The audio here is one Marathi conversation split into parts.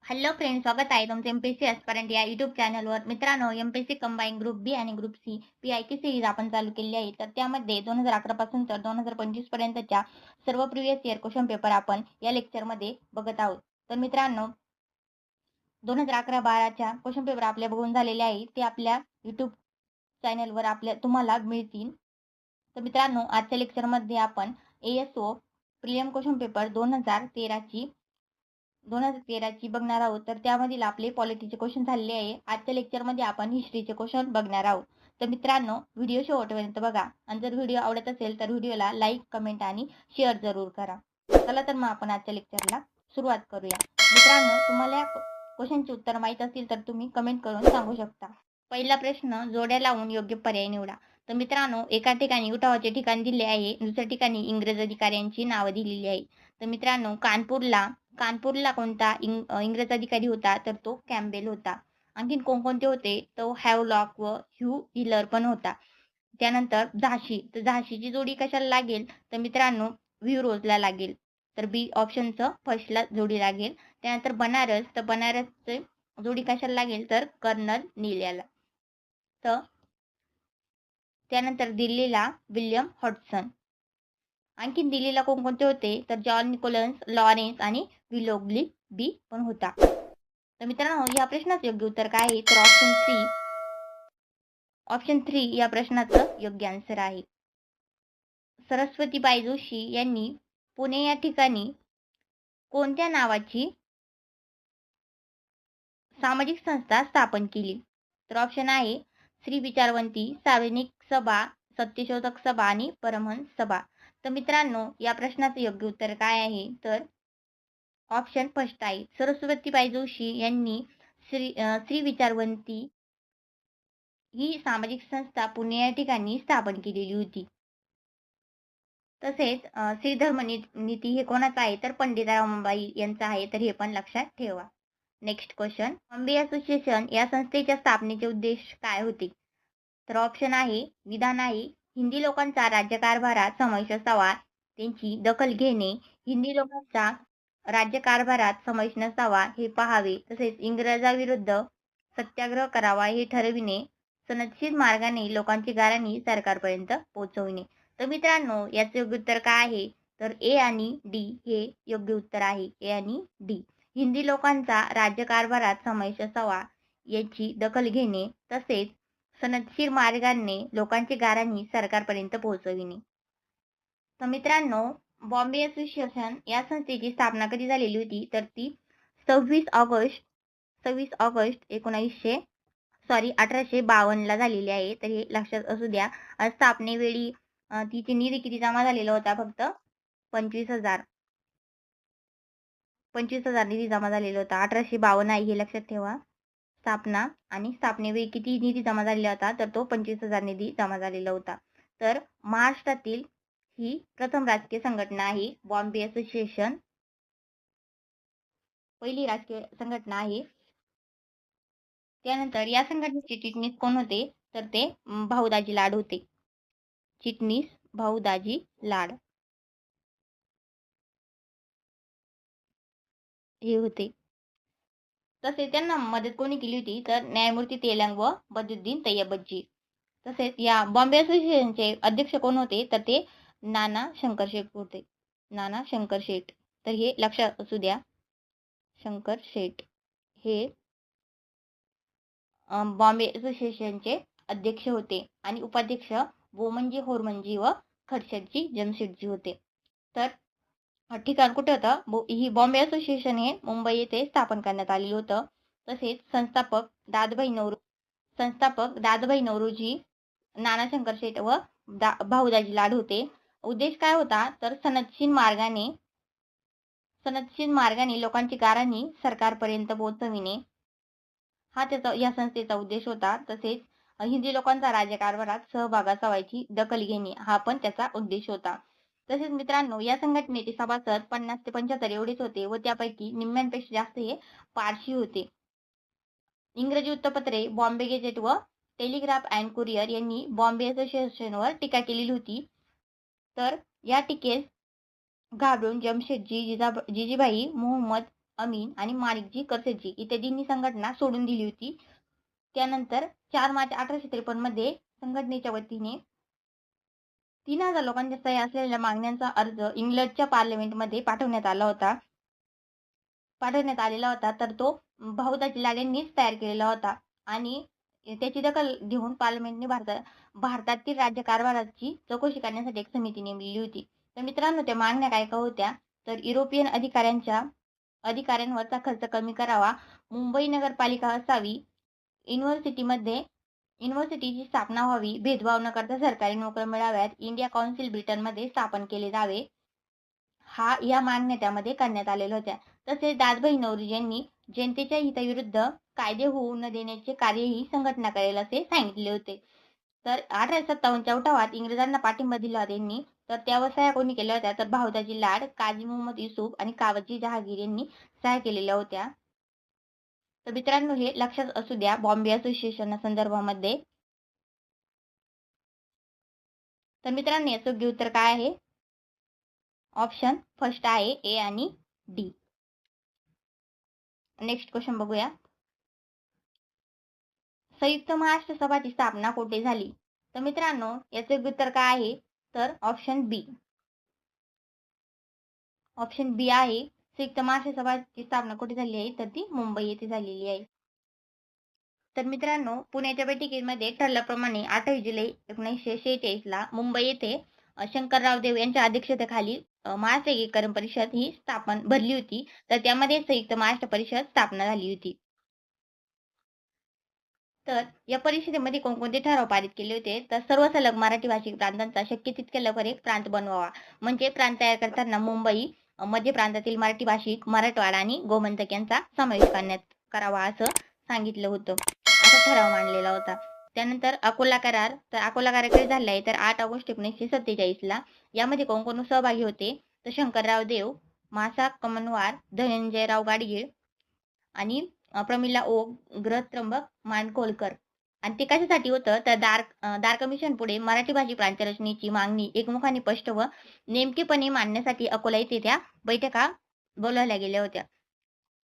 हॅलो फ्रेंड्स, स्वागत आहे तुमचं एमपीएससी ॲस्पिरंट या यूट्यूब चॅनलवर. मित्रांनो, एमपीएससी कंबाईन ग्रुप बी आणि ग्रुप सी पी-आय-क्यू सीरीज आपण चालू केलेली आहे. तर त्यामध्ये 2011 पासून तर 2025 पर्यंतच्या सर्व प्रिव्हियस इयर क्वेश्चन पेपर आपण या लेक्चरमध्ये बघत आहोत. तर मित्रांनो, 2011-12च्या क्वेश्चन पेपर आपले बघून झालेले आहे. ते आपल्या यूट्यूब चॅनलवर तुम्हाला मिळतील. तर मित्रांनो, आजच्या लेक्चरमध्ये आपण एएसओ प्रिलिम क्वेश्चन पेपर 2013ची बघणार आहोत. तर त्यामधील आपले पॉलिटीचे क्वेश्चन झालेले आहे. आजच्या लेक्चरमध्ये आपण हिस्ट्रीचे क्वेश्चन बघणार आहोत. तर मित्रांनो, व्हिडिओ शेवटपर्यंत बघा आणि जर व्हिडिओ आवडत असेल तर व्हिडिओला लाईक, कमेंट आणि शेअर जरूर करा. चला तर मग आपण आजच्या लेक्चरला सुरुवात करूया. मित्रांनो, तुम्हाला या क्वेश्चनचे उत्तर माहीत असतील तर तुम्ही कमेंट करून सांगू शकता. पहिला प्रश्न, जोड्या लावून योग्य पर्याय निवडा. तर मित्रांनो, एका ठिकाणी उठावाचे ठिकाण दिले आहे, दुसऱ्या ठिकाणी इंग्रज अधिकाऱ्यांची नावं दिलेली आहे. तर मित्रांनो, कानपूरला कोणता इंग्रज अधिकारी होता तर तो कॅम्पबेल होता. आणखीन कोणकोणते होते तो हॅवलॉक व ह्यू हिलर पण होता. त्यानंतर तर झाशीची जोडी कशाला लागेल तर मित्रांनो व्ह्यूरोजला लागेल. तर बी ऑप्शनचं फर्स्टला जोडी लागेल. त्यानंतर बनारसची जोडी कशाला लागेल तर कर्नल नील याला. तर त्यानंतर दिल्लीला विल्यम हॉडसन. आणखीन दिल्लीला कोणकोणते होते तर जॉन निकोलस, लॉरेन्स आणि विलोग्ली बी पण होता. तर मित्रांनो, या प्रश्नाचं योग्य उत्तर काय आहे तर ऑप्शन 3 या प्रश्नाचं योग्य आन्सर आहे. सरस्वतीबाई जोशी यांनी पुणे या ठिकाणी कोणत्या नावाची सामाजिक संस्था स्थापन केली? तर ऑप्शन आहे श्री विचारवंती, सार्वजनिक सभा, सत्यशोधक सभा आणि परमहंस सभा. तर मित्रांनो, या प्रश्नाचं योग्य उत्तर काय आहे तर ऑप्शन फर्स्ट आहे. सरस्वतीबाई जोशी यांनी श्री विचारवंती ही सामाजिक संस्था पुणे या ठिकाणी स्थापन केलेली होती. तसेच श्रीधर्म नीती हे कोणाचं आहे तर पंडिता रमाबाई यांचं आहे. तर हे पण लक्षात ठेवा. नेक्स्ट क्वेश्चन, बॉम्बे असोसिएशन या संस्थेच्या स्थापनेचे उद्देश काय होते? तर ऑप्शन आहे विधान आहे हिंदी लोकांचा राज्यकारभारात समावेश असावा, त्यांची दखल घेणे, हिंदी लोकांचा राज्यकारभारात समावेश नसावा हे पाहावे, तसेच इंग्रजाविरुद्ध सत्याग्रह करावा हे ठरविणे, सनदशीर मार्गाने लोकांची गाऱ्हाणी सरकारपर्यंत पोहोचविणे. तर मित्रांनो, याचे योग्य उत्तर काय आहे तर ए आणि डी हे योग्य उत्तर आहे. ए आणि डी. हिंदी लोकांचा राज्यकारभारात समावेश असावा याची दखल घेणे, तसेच सनदशीर मार्गाने लोकांची गाऱ्हाणी सरकारपर्यंत पोहोचविणे. तर मित्रांनो, बॉम्बे असोसिएशन या संस्थेची स्थापना कधी झालेली होती तर ती 26 ऑगस्ट 1852 झालेली आहे. तर हे लक्षात असू द्या. स्थापनेवेळी तिची निधी किती जमा झालेला होता फक्त 25,000 निधी जमा झालेला होता. 1852 आहे हे लक्षात ठेवा. स्थापना आणि स्थापनेवेळी किती निधी जमा झालेला होता तर तो 25,000 निधी जमा झालेला होता. तर महाराष्ट्रातील ही प्रथम राजकीय संघटना आहे. बॉम्बे असोसिएशन पहिली राजकीय संघटना आहे. त्यानंतर या संघटनेचे चिटणीस कोण होते तर ते भाऊदाजी लाड होते. चिटणीस भाऊदाजी लाड हे होते. तसेच त्यांना मदत कोणी केली होती तर न्यायमूर्ती तेलंग व बद्रुद्दीन तय्यबजी. तसेच या बॉम्बे असोसिएशनचे अध्यक्ष कोण होते तर ते नाना शंकर शेठ होते. नाना शंकर शेठ. तर हे लक्षात असू द्या. शंकर शेठ हे बॉम्बे असोसिएशनचे अध्यक्ष होते आणि उपाध्यक्ष बोमनजी होरमनजी व खडशेटजी जमशेटजी होते. तर ठिकाण कुठे होतं? ही बॉम्बे असोसिएशन हे मुंबई येथे स्थापन करण्यात आलेलं होतं. तसेच संस्थापक दादोबाई नौरोजी, नाना शंकर शेठ व भाऊदाजी लाड होते. उद्देश काय होता तर सनदशीर मार्गाने लोकांची गाऱ्हाणी सरकारपर्यंत पोहोचविणे हा या संस्थेचा उद्देश होता. तसेच हिंदी लोकांचा राज्यकारभारात सहभाग असावायची दखल घेणे हा पण त्याचा उद्देश होता. तसेच मित्रांनो, या संघटनेचे सभासद 50 ते 75 एवढेच होते व त्यापैकी निम्म्यांपेक्षा जास्त हे पारशी होते. इंग्रजी वृत्तपत्रे बॉम्बे गेजेट व टेलिग्राफ अँड कुरिअर यांनी बॉम्बे असोसिएशनवर टीका केलेली होती. तर या टीकेस घाबरून जमशेदजी जिजीभाई मोहम्मद अमीन आणि माणिकजी करसजी इत्यादींनी संघटना सोडून दिली होती. त्यानंतर 4 मार्च 1853 मध्ये संघटनेच्या वतीने 3000 लोकांच्या सह्या असलेल्या मागण्यांचा अर्ज इंग्लंडच्या पार्लमेंटमध्ये पाठवण्यात आलेला होता. तर तो बहुदाजी लाडेंनीच तयार केलेला होता आणि त्याची दखल घेऊन पार्लमेंटने भारतातील राज्यकारभाराची चौकशी करण्यासाठी एक समिती नेमलेली होती. तर मित्रांनो, त्या मागण्या काय काय होत्या? तर युरोपियन अधिकाऱ्यांवरचा खर्च कमी करावा, मुंबई नगरपालिका असावी, युनिव्हर्सिटीची स्थापना व्हावी, भेदभाव न करता सरकारी नोकऱ्या मिळाव्यात, इंडिया काउन्सिल ब्रिटनमध्ये स्थापन केले जावे, या मागण्या त्यामध्ये करण्यात आलेल्या होत्या. तसेच दादभाई नौरोजी यांनी जनतेच्या हिताविरुद्ध कायदे होऊ न देण्याचे कार्यही संघटना करेल असे सांगितले होते. तर 1857च्या उठावात इंग्रजांना पाठिंबा दिला होता यांनी. तर त्यावर सह्या कोणी केल्या होत्या? तर भाऊदाजी लाड, काझी मोहम्मद युसूफ आणि कावजी जहागीर यांनी सह्या केलेल्या होत्या. तर मित्रांनो, हे लक्षात असू द्या बॉम्बे असोसिएशन संदर्भामध्ये. तर मित्रांनो, याचं योग्य उत्तर काय आहे? ऑप्शन फर्स्ट आहे, ए आणि डी. नेक्स्ट क्वेश्चन बघूया. संयुक्त महाराष्ट्र सभाची स्थापना कुठे झाली? तर मित्रांनो, याचे उत्तर काय आहे? तर ऑप्शन बी. ऑप्शन बी आहे. संयुक्त महाराष्ट्र सभाची स्थापना कुठे झाली आहे? तर ती मुंबई येथे झालेली आहे. तर मित्रांनो, पुण्याच्या बैठकीमध्ये ठरल्याप्रमाणे 28 जुलै 1946 ला मुंबई येथे शंकरराव देव यांच्या अध्यक्षतेखाली महाराष्ट्र एकीकरण परिषद ही भरली होती. तर त्यामध्ये संयुक्त महाराष्ट्र परिषद स्थापना झाली होती. तर या परिषदेमध्ये कोणकोणते ठराव पारित केले होते? तर सर्व सलग मराठी भाषिक प्रांतांचा शक्य तितक्या लवकर एक प्रांत बनवावा. म्हणजे प्रांत तयार करताना मुंबई मध्य प्रांतातील मराठी भाषिक, मराठवाडा आणि गोमंतक यांचा समावेश करावा असं सांगितलं होतं. असा ठराव मांडलेला होता. त्यानंतर अकोला करार. तर अकोला करार कधी झाला आहे? तर 8 ऑगस्ट 1947 ला. यामध्ये कोण कोण सहभागी होते? तर शंकरराव देव, मासा कमनवार, धनंजयराव गाडगीळ आणि प्रमिला ओक, ग्रह त्र्यंबक मानकोलकर. आणि ते कशासाठी होतं? तर दार कमिशन पुढे मराठी भाषी प्रांतरचनेची मागणी एकमुखाने स्पष्ट व नेमकेपणे मांडण्यासाठी अकोला येथे त्या बैठका बोलावल्या गेल्या होत्या.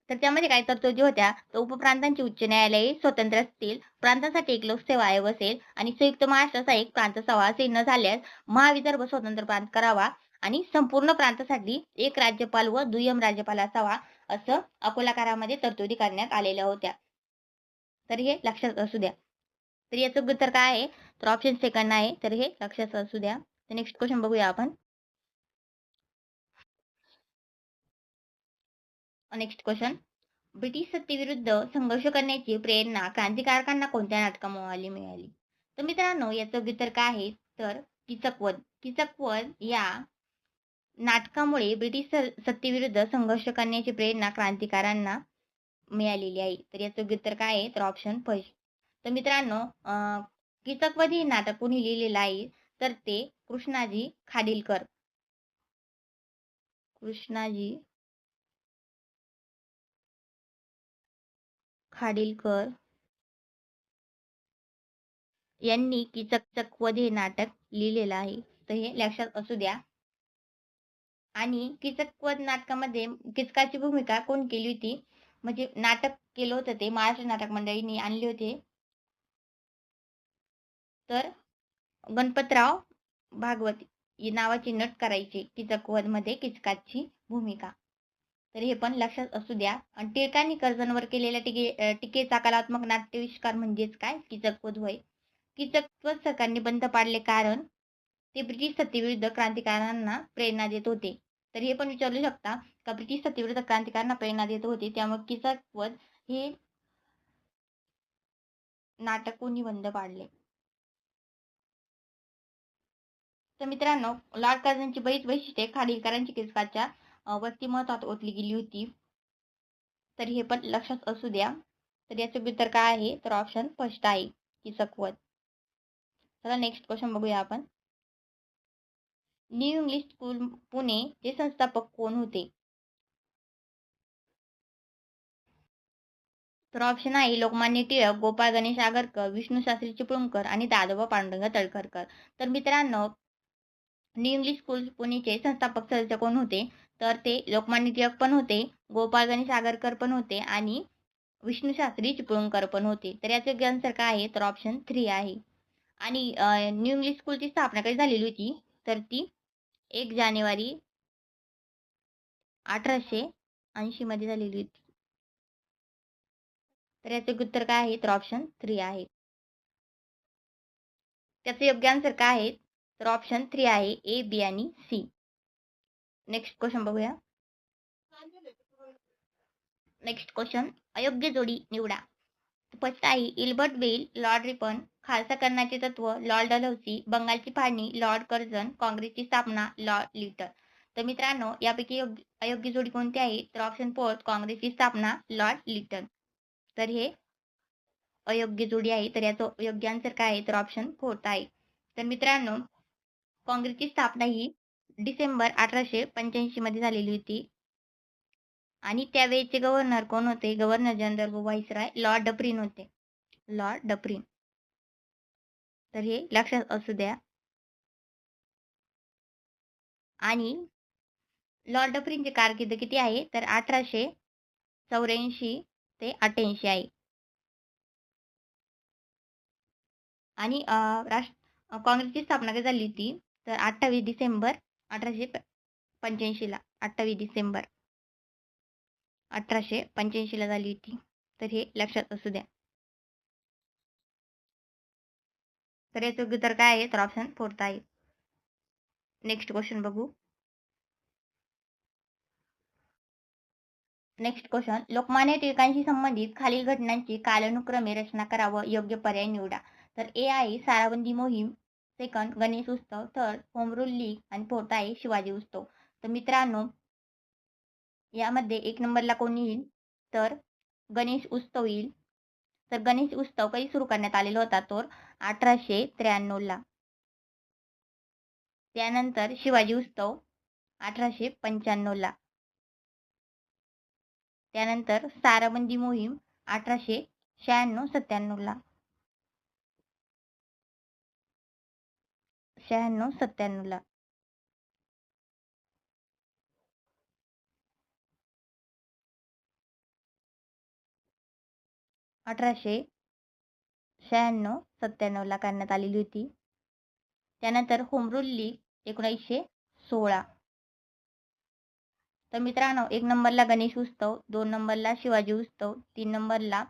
तर त्यामध्ये काय तरतुदी होत्या? तर उपप्रांतांची उच्च न्यायालये स्वतंत्र असतील, प्रांतांसाठी एक लोकसेवा आयोग असेल आणि संयुक्त महाराष्ट्राचा एक प्रांत सभा असे न झाल्यास महाविदर्भ स्वतंत्र प्रांत करावा आणि संपूर्ण प्रांतासाठी एक राज्यपाल व दुय्यम राज्यपाल असावा असं अकोला करारामध्ये तरतुदी करण्यात आलेल्या होत्या. तर हे लक्षात असू द्या. तर याचं उत्तर काय आहे? तर ऑप्शन सेकंड आहे. तर हे लक्षात असू द्या. तर नेक्स्ट क्वेश्चन बघूया आपण. Next question. ब्रिटिश सत्तेविरुद्ध संघर्ष करण्याची प्रेरणा क्रांतिकारकांना कोणत्या नाटकामुळे मिळाली? तर मित्रांनो, याचं उत्तर काय आहे? तर कीचकवध. कीचकवध या नाटकामुळे ब्रिटिश सत्तेविरुद्ध संघर्ष करण्याची प्रेरणा क्रांतिकारांना मिळालेली आहे. तर याचं उत्तर काय आहे? तर ऑप्शन फर्स्ट. तर मित्रांनो, कीचकवध हे नाटक कोणी लिहिलेलं आहे? तर ते कृष्णाजी खाडीलकर. कृष्णाजी खाडीलकर यांनी कीचकवध हे नाटक लिहिलेलं आहे. तर हे लक्षात असू द्या. आणि कीचकवध नाटकामध्ये कीचकाची भूमिका कोण केली होती? म्हणजे नाटक केलं होतं ते महाराष्ट्र नाटक मंडळींनी आणले होते. तर गणपतराव भागवत नावाची नट करायची कीचकवध मध्ये कीचकाची भूमिका. तर हे पण लक्षात असू द्या. आणि टिळकांनी कर्जनवर केलेल्या टीकेचा कलात्मक नाट्यविष्कार म्हणजेच काय? कीचकवध होय. कीचकवध सरकारने बंद पाडले कारण ते ब्रिटिश सत्तेविरुद्ध क्रांतिकारांना प्रेरणा देत होते. तर हे पण विचारू शकता का ब्रिटिश सत्तेविरुद्ध क्रांतिकारांना प्रेरणा देत होते, त्यामुळे कीचकवध हे नाटक कोणी बंद पाडले? तर मित्रांनो, लॉर्ड कर्झनची बरीच वैशिष्ट्ये खाडीलकरांची कीचकाच्या व्यक्तिमत्वात ओतली गेली होती. तर हे पण लक्षात असू द्या. तर याचं उत्तर काय आहे? तर ऑप्शन फर्स्ट आहे, कीचकवध. चला नेक्स्ट क्वेश्चन बघूया आपण. न्यू इंग्लिश स्कूल पुणे चे संस्थापक कोण होते? तर ऑप्शन आहे लोकमान्य टिळक, गोपाळ गणेश आगरकर, विष्णूशास्त्री चिपळूणकर आणि दादोबा पांडुरंग तळखरकर. तर मित्रांनो, न्यू इंग्लिश स्कूल पुणेचे संस्थापक सदस्य कोण होते? तर ते लोकमान्य टिळक पण होते, गोपाळ गणेश आगरकर पण होते आणि विष्णुशास्त्री चिपळूणकर पण होते. तर याचं योग्य आन्सर काय आहे? तर ऑप्शन 3 आहे. आणि न्यू इंग्लिश स्कूलची स्थापना कधी झालेली होती? तर ती 1 जानेवारी 1880 मध्ये झालेली होती. तर याचं उत्तर काय आहे? तर ऑप्शन 3 आहे. त्याचं योग्य आन्सर काय आहे? तर ऑप्शन 3 आहे. ए, बी आणि सी. नेक्स्ट क्वेश्चन बघूया. Next question. अयोग्य जोडी निवडा. फर्स्ट आहे इल्बर्ट बेल, लॉर्ड रिपन, खालसा करण्याचे तत्व, लॉर्ड डलहौसी, बंगालची फाळणी, लॉर्ड कर्झन, काँग्रेसची स्थापना, लॉर्ड लिटन. तर मित्रांनो, यापैकी अयोग्य जोडी कोणती आहे? तर ऑप्शन 4 काँग्रेसची स्थापना, लॉर्ड लिटन. तर हे अयोग्य जोडी आहे. तर याचं योग्य आन्सर काय आहे? तर ऑप्शन 4 आहे. तर मित्रांनो, काँग्रेसची स्थापना ही डिसेंबर 1885 मध्ये झालेली होती. आणि त्यावेळेचे गव्हर्नर कोण होते? गव्हर्नर जनरल व व्हाईसरॉय लॉर्ड डप्रिन होते. लॉर्ड डप्रिन. तर हे लक्षात असू द्या. आणि लॉर्ड डप्रिनची कारकीर्द किती आहे? तर 1884 ते 88 आहे. आणि काँग्रेसची स्थापना कधी झाली होती? तर 28 डिसेंबर 1885 ला. 28 डिसेंबर 1885 ला झाली होती. तर हे लक्षात असू द्या. तर याचं उत्तर काय आहे? तर ऑप्शन 4 आहे. नेक्स्ट क्वेश्चन बघू. Next question. लोकमान्य टिळकांशी संबंधित खालील घटनांची कालानुक्रमे रचना करा व योग्य पर्याय निवडा. तर ए आहे साराबंदी मोहीम, सेकंड गणेश उत्सव, थर्ड होम रूल लीग आणि फोर्थ आहे शिवाजी उत्सव. तर मित्रांनो, यामध्ये 1 नंबरला कोण येईल? तर गणेश उत्सव येईल. तर गणेश उत्सव कधी सुरू करण्यात आलेला होता? तर 1893 ला. त्यानंतर शिवाजी उत्सव 1895 ला. त्यानंतर साराबंदी मोहीम 1896-97 ला. 96-97 ला. अठराशे 96-97 ला करण्यात आलेली होती. त्यानंतर होम रूल लीग 1916. तर मित्रांनो, 1 नंबरला गणेश उत्सव, 2 नंबरला शिवाजी उत्सव, 3 नंबरला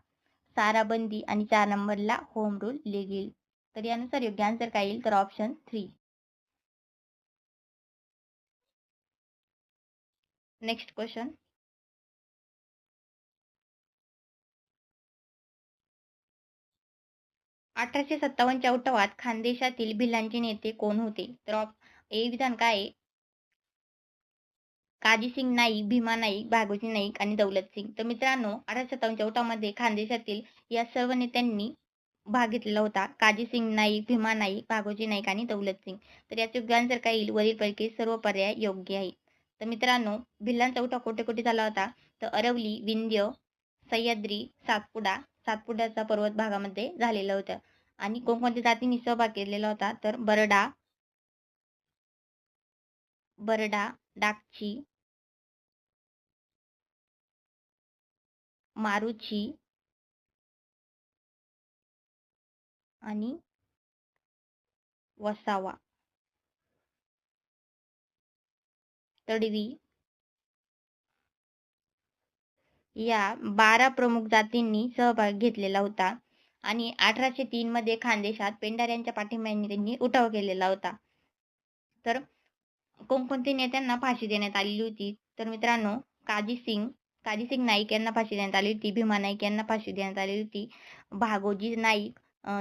साराबंदी आणि 4 नंबरला होम रूल लीग येईल. तर यानुसार योग्य आन्सर काय येईल? तर ऑप्शन 3. Next question. 1857च्या उठावात खानदेशातील भिल्लांचे नेते कोण होते? तर ए विधान काय आहे? काजीसिंग नाईक, भीमा नाईक, भागोजी नाईक आणि दौलत सिंग. तर मित्रांनो, 1857च्या उठावामध्ये खानदेशातील या सर्व नेत्यांनी भाग घेतलेला होता. काजीसिंग नाईक, भीमा नाईक, भागोजी नाईक आणि दौलत सिंग. तर याचे योग्य आन्सर काय येईल? वरीलपैकी सर्व पर्याय योग्य आहे. तर मित्रांनो, भिल्लांचा उठाव कुठे कुठे झाला होता? तर अरवली, विंध्य, सह्याद्री, सातपुड्याचा पर्वत भागामध्ये झालेलं होतं. आणि कोणकोणत्या जातींनी सहभाग केलेला होता? तर बरडा, डाकची, मारुची आणि वसावा, तडवी या 12 प्रमुख जातींनी सहभाग घेतलेला होता. आणि 1803 मध्ये खानदेशात पेंढाऱ्यांच्या पाठिंब्याने त्यांनी उठाव केलेला होता. तर कोणकोणत्या नेत्यांना फाशी देण्यात आलेली होती? तर मित्रांनो, काजीसिंग नाईक यांना फाशी देण्यात आली होती. भीमा नाईक यांना फाशी देण्यात आली होती. भागोजी नाईक,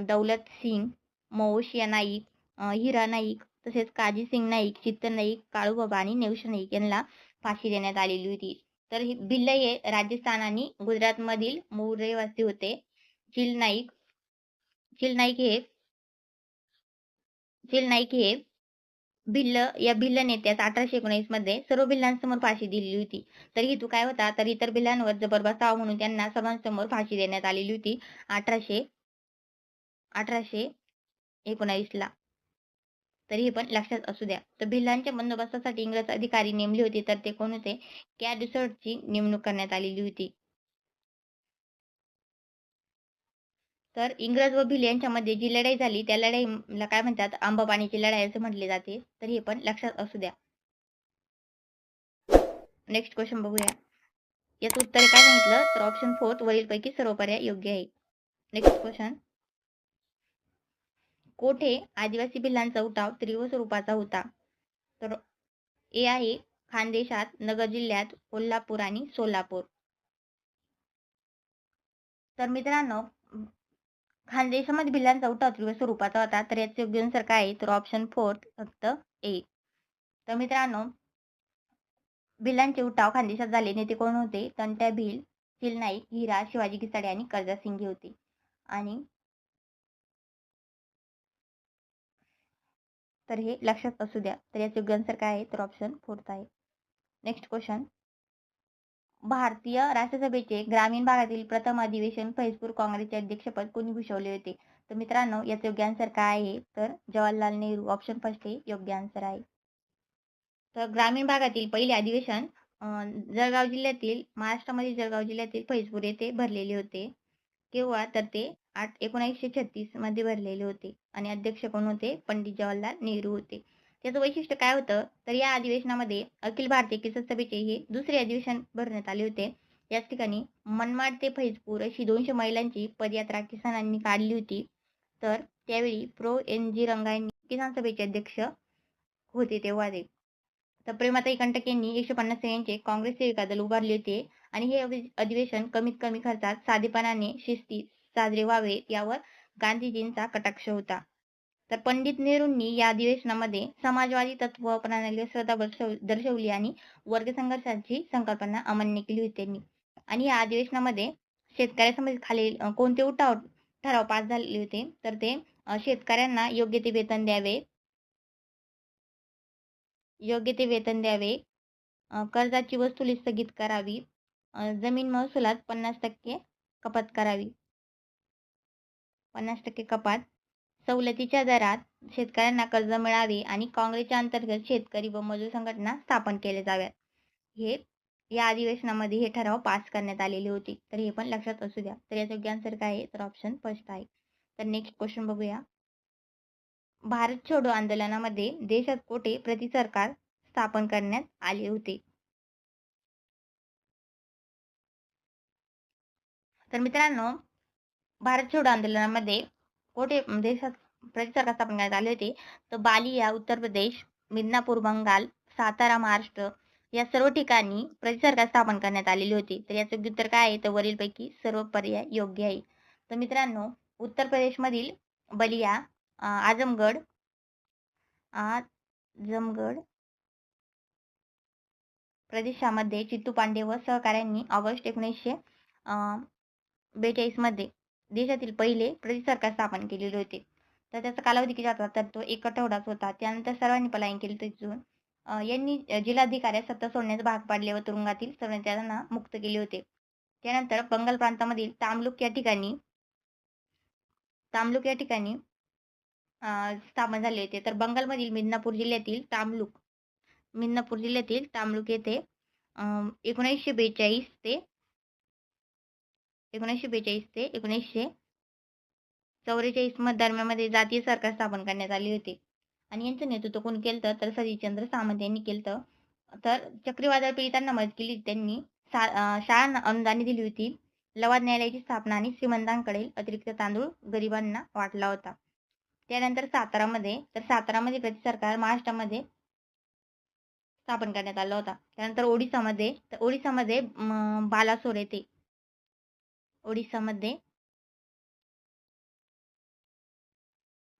दौलत सिंग, मोहोशिया नाईक, हिरा नाईक, तसेच काजीसिंग नाईक, चित्त नाईक, काळूबाबा आणि नेवश नाईक यांना फाशी देण्यात आलेली होती. तर भिल्ल हे राजस्थान आणि गुजरातमधील मूळ रहिवासी होते. चिल नाईक हे भिल्ल नेत्यास 1819 मध्ये सर्व भिल्लांसमोर फाशी दिलेली होती. तर हेतू काय होता? तर इतर भिल्लांवर जबर बसावा म्हणून त्यांना सर्वांसमोर फाशी देण्यात आलेली होती 1819 ला. तर हे पण लक्षात असू द्या. तर भिल्लांच्या बंदोबस्तासाठी इंग्रज अधिकारी नेमले होते, तर ते कोण होते? कॅड्युसर्डची नेमणूक करण्यात आलेली होती. तर इंग्रज व भिल्ल यांच्यामध्ये जी लढाई झाली, त्या लढाईला काय म्हणतात? आंबापाणीची लढाई असे म्हटले जाते. तर हे पण लक्षात असू द्या. नेक्स्ट क्वेश्चन बघूया. याचं उत्तर काय सांगितलं? तर ऑप्शन 4 वरीलपैकी सर्व पर्याय योग्य आहे. Next question. कोठे आदिवासी भिल्लांचा उठाव तीव्र स्वरूपाचा होता? तर ए आहे खानदेशात, नगर जिल्ह्यात, कोल्हापूर आणि सोलापूर. तर मित्रांनो, खानदेशामध्ये भिल्लांचा उठाव तीव्र स्वरूपाचा होता. तर याचे योग्य आन्सर काय आहे? तर ऑप्शन 4 फक्त ए. तर मित्रांनो, भिल्लांचे उठाव खानदेशात झाले. नेते कोण होते? तंट्या भिल, चिल नाईक, हिरा, शिवाजी घिसाडे आणि कर्जतसिंगे होते. आणि तर हे लक्षात असू द्या. तर याचे योग्य आन्सर काय आहे? तर ऑप्शन 4 आहे. Next question. भारतीय राष्ट्रसभेचे ग्रामीण भागातील प्रथम अधिवेशन फैजपूर काँग्रेसचे अध्यक्षपद कोणी भूषवले होते? तर मित्रांनो, याचे योग्य आन्सर काय आहे? तर जवाहरलाल नेहरू. ऑप्शन फर्स्ट हे योग्य आन्सर आहे. तर ग्रामीण भागातील पहिले अधिवेशन जळगाव जिल्ह्यातील महाराष्ट्रामध्ये जळगाव जिल्ह्यातील फैजपूर येथे भरलेले होते. केव्हा? तर ते 1936 मध्ये भरलेले होते आणि अध्यक्ष कोण होते? पंडित जवाहरलाल नेहरू होते. त्याचं वैशिष्ट्य काय होतं? तर या अधिवेशनामध्ये अखिल भारतीय किसान सभेचे हे दुसरे अधिवेशन भरण्यात आले होते. याच ठिकाणी मनमाड ते फैजपूर अशी 200 महिलांची पदयात्रा किसानांनी काढली होती. तर त्यावेळी प्रो. एन. जी. रंगांनी किसान सभेचे अध्यक्ष होते तेव्हा ते. तर प्रेमाताई कंटक यांनी 150 सह्यांचे काँग्रेस सेविका दल उभारले होते आणि हे अधिवेशन कमीत कमी खर्चात साधेपणाने शिस्तीत साजरे व्हावे यावर गांधीजींचा कटाक्ष होता. तर पंडित नेहरूंनी या अधिवेशनामध्ये समाजवादी तत्व प्रणालीवर श्रद्धा दर्शवली आणि वर्ग संघर्षाची संकल्पना अमान्य केली होती त्यांनी. आणि या अधिवेशनामध्ये शेतकऱ्यांसमोर खालील कोणते ठराव पास झालेले होते? तर ते शेतकऱ्यांना योग्य ते वेतन द्यावे, कर्जाची वसुली स्थगित करावी, जमीन महसुलात 50% कपात करावी. 50% कपात, सवलतीच्या दरात शेतकऱ्यांना कर्ज मिळावे आणि काँग्रेसच्या अंतर्गत शेतकरी व मजूर संघटना स्थापन केल्या जाव्यात. हे या अधिवेशनामध्ये हे ठराव पास करण्यात आलेले होते. तर हे पण लक्षात असू द्या. तर याचं योग्य आन्सर काय आहे? तर ऑप्शन फर्स्ट आहे. तर नेक्स्ट क्वेश्चन बघूया. भारत छोडो आंदोलनामध्ये देशात कोठे प्रतिसरकार स्थापन करण्यात आले होते? तर मित्रांनो, भारत छोडो आंदोलनामध्ये कोठे देशात प्रतिसरकार स्थापन करण्यात आले होते? तर बालिया उत्तर प्रदेश, मिदनापूर बंगाल, सातारा महाराष्ट्र या सर्व ठिकाणी प्रतिसरकार स्थापन करण्यात आलेली होती. तर याचं योग्य उत्तर काय आहे? तर वरीलपैकी सर्व पर्याय योग्य आहे. तर मित्रांनो, उत्तर प्रदेशमधील बलिया, आजमगड आजमगड प्रदेशामध्ये चित्तू पांडे व सहकाऱ्यांनी ऑगस्ट 1942 मध्ये देशातील पहिले प्रतिसरकार स्थापन केलेले होते. तर त्याचा कालावधी किती होता? तर तो 1 आठवडाच होता. त्यानंतर सर्वांनी पलायन केले तिथून. यांनी जिल्हाधिकाऱ्यास सत्ता सोडण्यास भाग पाडले व तुरुंगातील सर्व त्यांना मुक्त केले होते. त्यानंतर बंगाल प्रांतामधील तामलुक या ठिकाणी स्थापन झाले होते. तर बंगालमधील मिदनापूर जिल्ह्यातील तामलुक येथे 1942 ते 1944 दरम्यानमध्ये जातीय सरकार स्थापन करण्यात आले होते. आणि यांचं नेतृत्व कोणी केलं? तर सतीचंद्र सामंत यांनी केलं. तर चक्रीवादळ पीडितांना मदत केली त्यांनी. शाळांना अनुदाने दिली होती. लवाद न्यायालयाची स्थापना आणि श्रीमंतांकडील अतिरिक्त तांदूळ गरिबांना वाटला होता. त्यानंतर सातारामध्ये प्रतिसरकार महाराष्ट्रामध्ये स्थापन करण्यात आला होता. त्यानंतर ओडिसामध्ये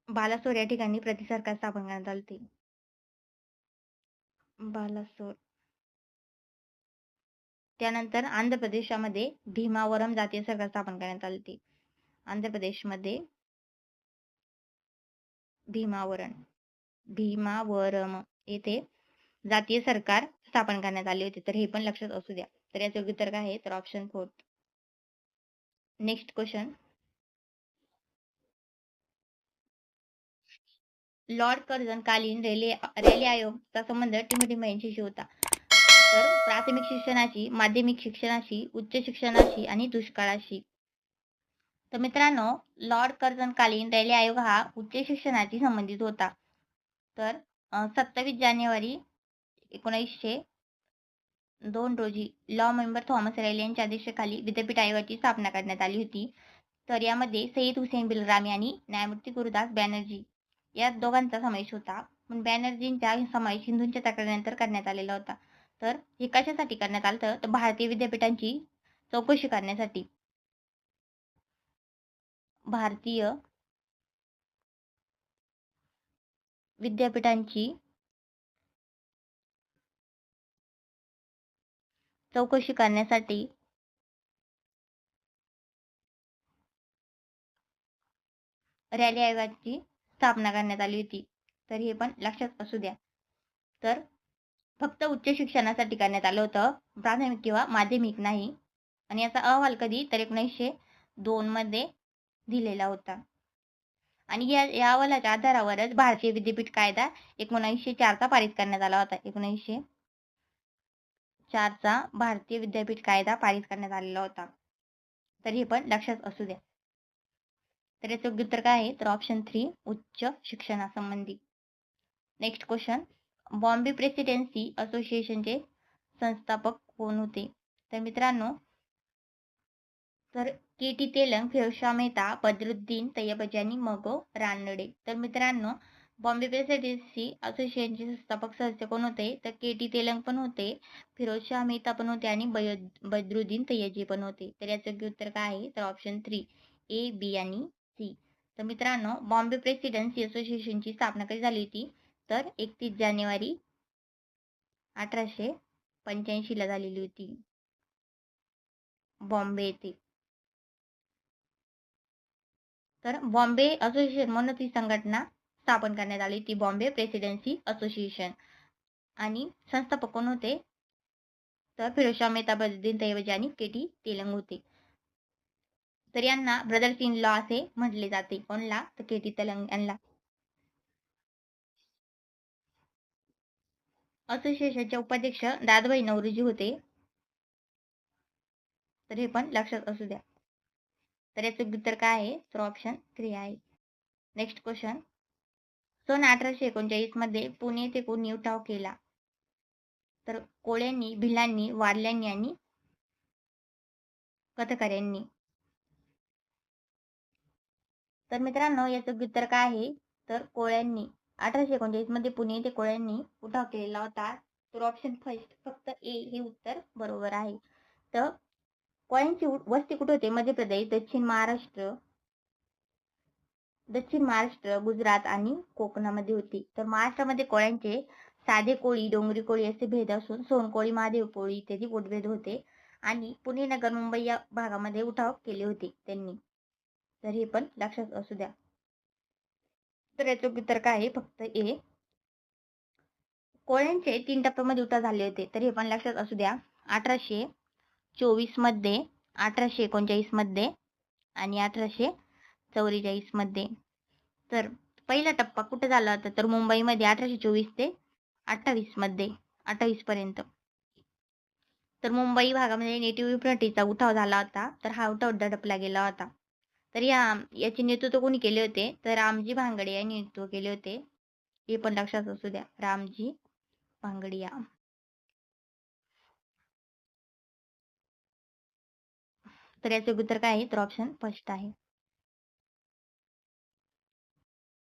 बालासोर या ठिकाणी प्रतिसरकार स्थापन करण्यात आले होते. बालासोर. त्यानंतर आंध्र प्रदेशामध्ये भीमावरम जातीय सरकार स्थापन करण्यात आले होते. आंध्र प्रदेशमध्ये भीमावरम येथे जातीय सरकार स्थापन करण्यात आले होते. तर हे पण लक्षात असू द्या. तर याचे योग्य उत्तर काय आहे? तर option 4. Next question. Lord Curzon कालीन रॅली आयोगचा संबंध टिमोटिमा यांच्याशी होता. तर प्राथमिक शिक्षणाशी, माध्यमिक शिक्षणाशी, उच्च शिक्षणाशी आणि दुष्काळाशी. तर मित्रांनो, लॉर्ड कर्झन कालीन रॅली आयोग हा उच्च शिक्षणाशी संबंधित होता. तर 27 जानेवारी 1902 रोजी लॉ मेंबर थॉमस रॅली यांच्या आदेशाखाली विद्यापीठ आयोगाची स्थापना करण्यात आली होती. तर यामध्ये सईद हुसेन बिलरामी आणि न्यायमूर्ती गुरुदास बॅनर्जी या दोघांचा समावेश होता. पण बॅनर्जींचा समावेश हिंदूंच्या तक्रारीनंतर करण्यात आलेला होता. तर हे कशासाठी करण्यात आलं तर भारतीय विद्यापीठांची चौकशी करण्यासाठी. भारतीय विद्यापीठांची चौकशी करण्यासाठी रॅली आयोगाची स्थापना करण्यात आली होती. तर हे पण लक्षात असू द्या. तर फक्त उच्च शिक्षणासाठी करण्यात आलं होतं, प्राथमिक किंवा माध्यमिक नाही. आणि याचा अहवाल कधी तर 1902 मध्ये दिलेला होता. आणि या अहवालाच्या आधारावरच भारतीय विद्यापीठ कायदा 1904 चा पारित करण्यात आला होता. 1904 चा भारतीय विद्यापीठ कायदा पारित करण्यात आलेला होता. तर हे पण लक्षात असू द्या. तर याचं योग्य उत्तर काय आहे तर ऑप्शन 3 उच्च शिक्षणासंबंधी. नेक्स्ट क्वेश्चन, बॉम्बे प्रेसिडेन्सी असोसिएशनचे संस्थापक कोण होते? तर मित्रांनो, तर के.टी. तेलंग, फिरोजशाह मेहता, बद्रुद्दीन तय्यबजी आणि मगो रानडे. तर मित्रांनो, बॉम्बे प्रेसिडेन्सी असोसिएशनचे संस्थापक सदस्य कोण होते? तर के.टी. तेलंग पण होते, फिरोजशाह मेहता पण होते आणि बद्रुद्दीन तय्यबजी पण होते. तर याचं योग्य उत्तर काय आहे तर ऑप्शन 3 ए, बी आणि सी. तर मित्रांनो, बॉम्बे प्रेसिडेन्सी असोसिएशनची स्थापना कधी झाली होती? तर 31 जानेवारी 1885 ला झालेली होती, बॉम्बे येथे. तर बॉम्बे असोसिएशन म्हणून ती संघटना स्थापन करण्यात आली ती बॉम्बे प्रेसिडेन्सी असोसिएशन. आणि संस्थापक कोण होते? तर फिरोजशाह मेहता, बद्रुद्दीन तय्यबजी आणि के.टी. तेलंग होते. तर यांना ब्रदर्स इन लॉ असे म्हटले जाते. कोणला? तर के.टी. तेलंग यांना. असोसिएशनचे उपाध्यक्ष दादाभाई नौरोजी होते. तर हे पण लक्षात असू द्या. तर याचं उत्तर काय आहे तर ऑप्शन 3 आहे. नेक्स्ट क्वेश्चन, सन 1839 मध्ये पुणे येथे कोणी उठाव केला? तर कोळ्यांनी, भिल्लांनी, वारल्यांनी आणि कथकऱ्यांनी. तर मित्रांनो, याचं उत्तर काय आहे तर कोळ्यांनी. 1839 मध्ये पुणे येथे कोळ्यांनी उठाव केलेला होता. तर ऑप्शन फर्स्ट फक्त ए हे उत्तर बरोबर आहे. तर कोळ्यांची वस्ती कुठे होते? मध्य प्रदेश, दक्षिण महाराष्ट्र, गुजरात आणि कोकणामध्ये होती. तर महाराष्ट्रामध्ये कोळ्यांचे साधे कोळी, डोंगरी कोळी असे भेद असून सोनकोळी, महादेव कोळी इत्यादी पोटभेद होते. आणि पुणे, नगर, मुंबई या भागामध्ये उठाव केले होते त्यांनी. तर हे पण लक्षात असू द्या. तर याचं उत्तर काय आहे फक्त ए. कोळ्यांचे 3 टप्प्यामध्ये उठाव झाले होते. तर हे पण लक्षात असू द्या. 1824 मध्ये, 1839 मध्ये आणि 1844 मध्ये. तर पहिला टप्पा कुठे झाला होता तर मुंबईमध्ये 1824 ते 28 मध्ये, 28 पर्यंत. तर मुंबई भागामध्ये नेटिव्ह इम्युनिटीचा उठाव झाला होता. तर हा उठाव दडपला गेला होता. तर याचे नेतृत्व कोणी केले होते? तर रामजी भांगडिया यांनी नेतृत्व केले होते. हे पण लक्षात असू द्या, रामजी भांगडिया. तर याचे उत्तर काय आहे तर ऑप्शन फर्स्ट आहे.